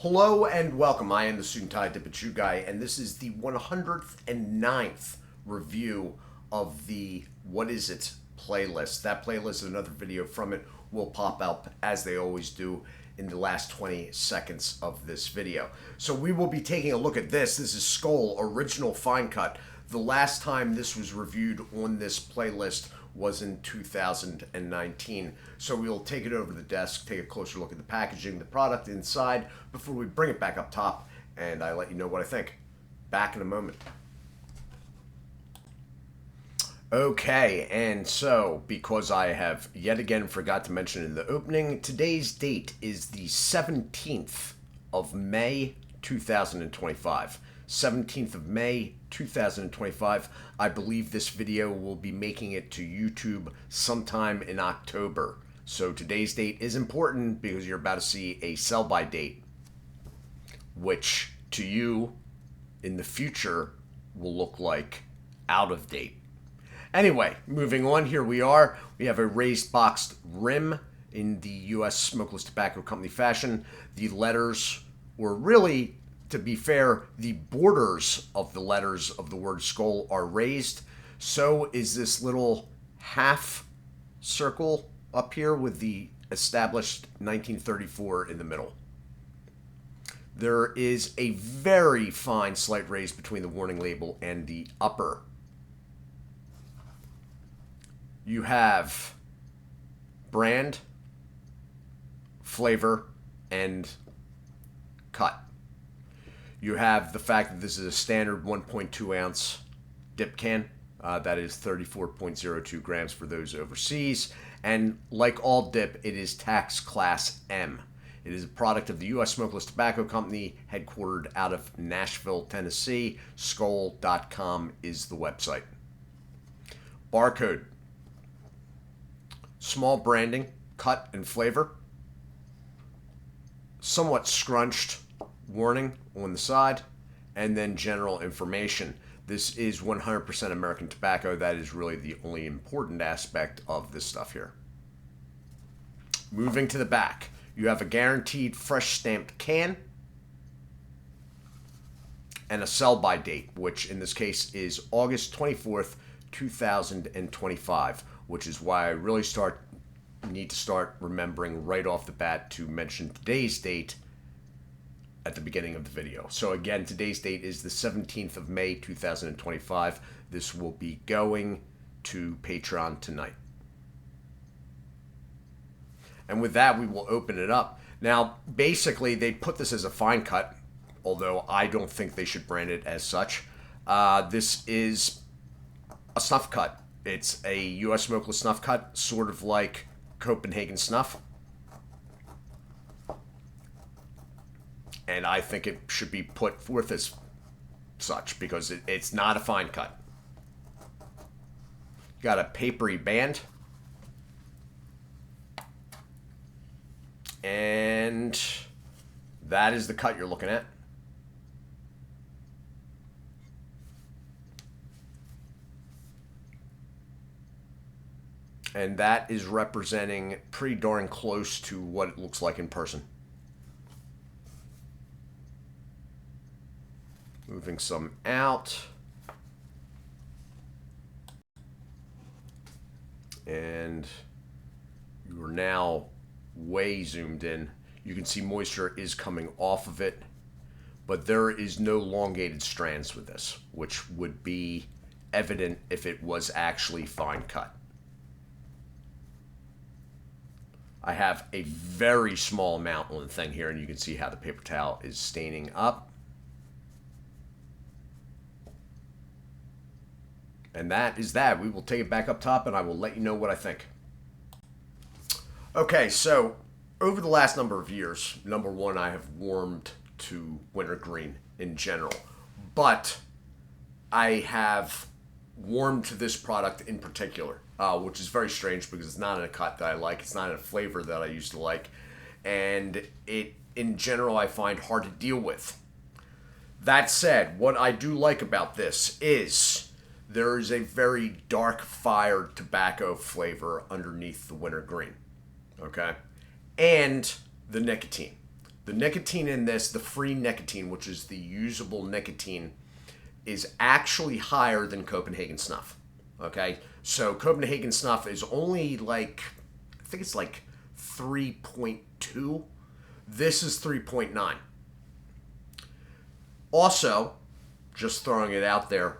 Hello and welcome. I am the Suit&Tie Dip&ChewGuy, and this is the 109th review of the What Is It playlist. That playlist and another video from it will pop up as they always do in the last 20 seconds of this video. So we will be taking a look at this. This is Skoal Original Fine Cut. The last time this was reviewed on this playlist was in 2019. So we'll take it over to the desk, take a closer look at the packaging, the product inside, before we bring it back up top, and I let you know what I think. Back in a moment. Okay, and so, because I have yet again forgot to mention in the opening, today's date is the 17th of May, 2025. 17th of May, 2025. I believe this video will be making it to YouTube sometime in October. So today's date is important because you're about to see a sell-by date, which to you in the future will look like out of date. Anyway, moving on, here we are. We have a raised boxed rim in the U.S. Smokeless Tobacco Company fashion. The letters were really, to be fair, the borders of the letters of the word Skoal are raised. So is this little half circle up here with the established 1934 in the middle. There is a very fine slight raise between the warning label and the upper. You have brand, flavor, and cut. You have the fact that this is a standard 1.2 ounce dip can. That is 34.02 grams for those overseas. And like all dip, it is tax class M. It is a product of the U.S. Smokeless Tobacco Company, headquartered out of Nashville, Tennessee. Skoal.com is the website. Barcode. Small branding, cut and flavor. Somewhat scrunched warning on the side, and then general information. This is 100% American tobacco. That is really the only important aspect of this stuff here. Moving to the back, you have a guaranteed fresh stamped can and a sell-by date, which in this case is August 24th, 2025, which is why I really need to start remembering right off the bat to mention today's date at the beginning of the video. So again, today's date is the 17th of May, 2025. This will be going to Patreon tonight. And with that, we will open it up. Now, basically, they put this as a fine cut, although I don't think they should brand it as such. This is a snuff cut. It's a U.S. smokeless snuff cut, sort of like Copenhagen snuff. And I think it should be put forth as such because it's not a fine cut. Got a papery band. And that is the cut you're looking at. And that is representing pretty darn close to what it looks like in person. Moving some out. And you are now way zoomed in. You can see moisture is coming off of it, but there is no elongated strands with this, which would be evident if it was actually fine cut. I have a very small amount on the thing here, and you can see how the paper towel is staining up. And that is that. We will take it back up top, and I will let you know what I think. Okay, so over the last number of years, number one, I have warmed to wintergreen in general. But I have warmed to this product in particular, which is very strange because it's not in a cut that I like. It's not in a flavor that I used to like. And it, in general, I find hard to deal with. That said, what I do like about this is there is a very dark fired tobacco flavor underneath the wintergreen. Okay? And the nicotine. The nicotine in this, the free nicotine, which is the usable nicotine, is actually higher than Copenhagen Snuff. Okay? So Copenhagen Snuff is only like, I think it's like 3.2. This is 3.9. Also, just throwing it out there,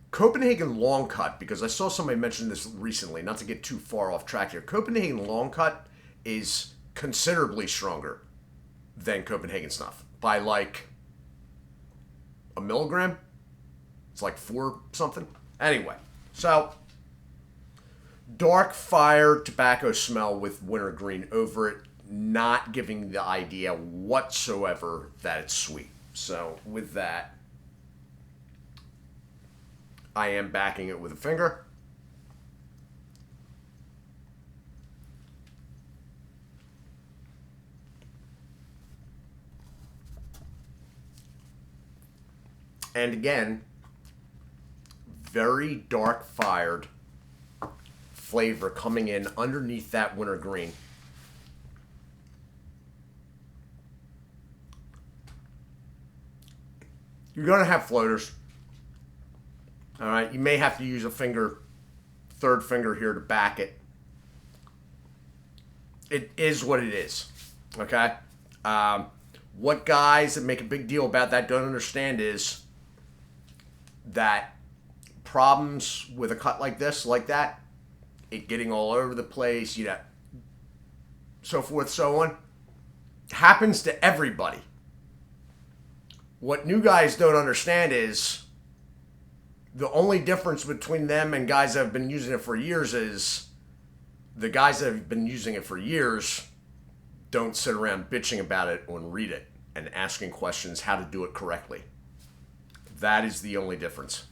Copenhagen Long Cut, because I saw somebody mention this recently, not to get too far off track here, Copenhagen Long Cut is considerably stronger than Copenhagen Snuff by like a milligram. It's like 4 something. Anyway, so dark fire tobacco smell with wintergreen over it, not giving the idea whatsoever that it's sweet. So with that, I am backing it with a finger. And again, very dark fired flavor coming in underneath that wintergreen. You're going to have floaters. All right, you may have to use a finger, third finger here to back it. It is what it is, okay? What guys that make a big deal about that don't understand is that problems with a cut like this, like that, it getting all over the place, you know, so forth, so on, happens to everybody. What new guys don't understand is the only difference between them and guys that have been using it for years is the guys that have been using it for years don't sit around bitching about it and read it and asking questions how to do it correctly. That is the only difference.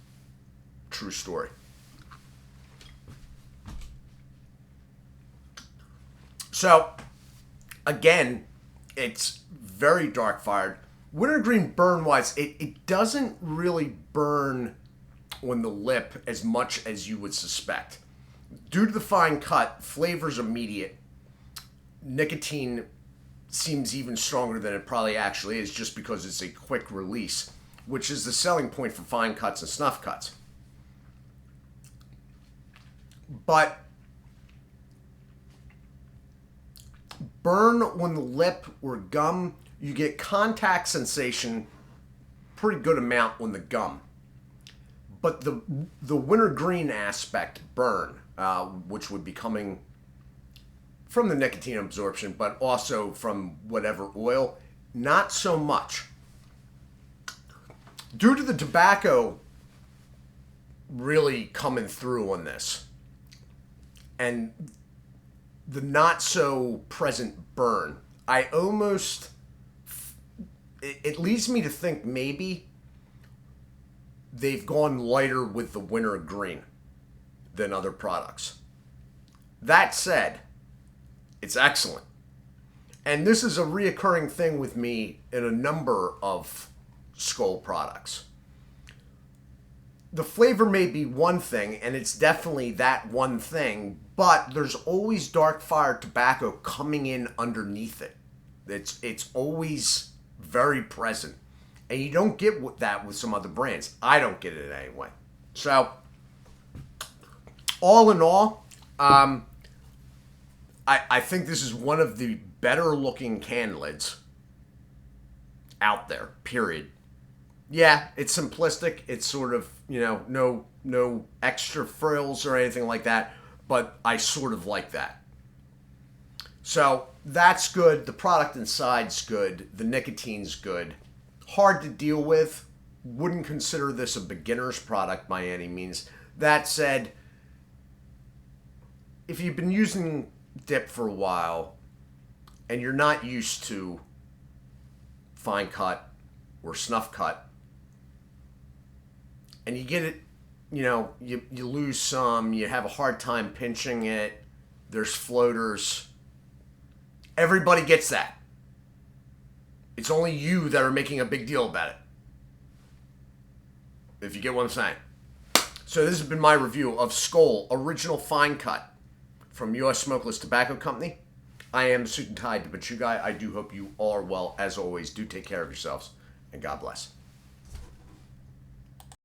True story. So, again, it's very dark fired. Wintergreen burn-wise, it doesn't really burn on the lip as much as you would suspect. Due to the fine cut, flavor's immediate. Nicotine seems even stronger than it probably actually is just because it's a quick release, which is the selling point for fine cuts and snuff cuts. But burn on the lip or gum, you get contact sensation, pretty good amount on the gum. But the wintergreen aspect burn, which would be coming from the nicotine absorption, but also from whatever oil, not so much. Due to the tobacco really coming through on this, and the not so present burn, I almost, it leads me to think maybe they've gone lighter with the wintergreen than other products. That said, it's excellent. And this is a reoccurring thing with me in a number of Skoal products. The flavor may be one thing, and it's definitely that one thing, but there's always dark fired tobacco coming in underneath it. It's always very present. And you don't get that with some other brands. I don't get it anyway. So, all in all, I think this is one of the better looking can lids out there, period. Yeah, it's simplistic. It's sort of, you know, no extra frills or anything like that, but I sort of like that. So, that's good. The product inside's good. The nicotine's good. Hard to deal with. Wouldn't consider this a beginner's product by any means. That said, if you've been using Dip for a while and you're not used to fine cut or snuff cut, and you get it, you know, you lose some, you have a hard time pinching it, there's floaters. Everybody gets that. It's only you that are making a big deal about it. If you get what I'm saying. So this has been my review of Skoal Original Fine Cut from U.S. Smokeless Tobacco Company. I am the Suit and Tie Dip&ChewGuy. I do hope you are well. As always, do take care of yourselves, and God bless.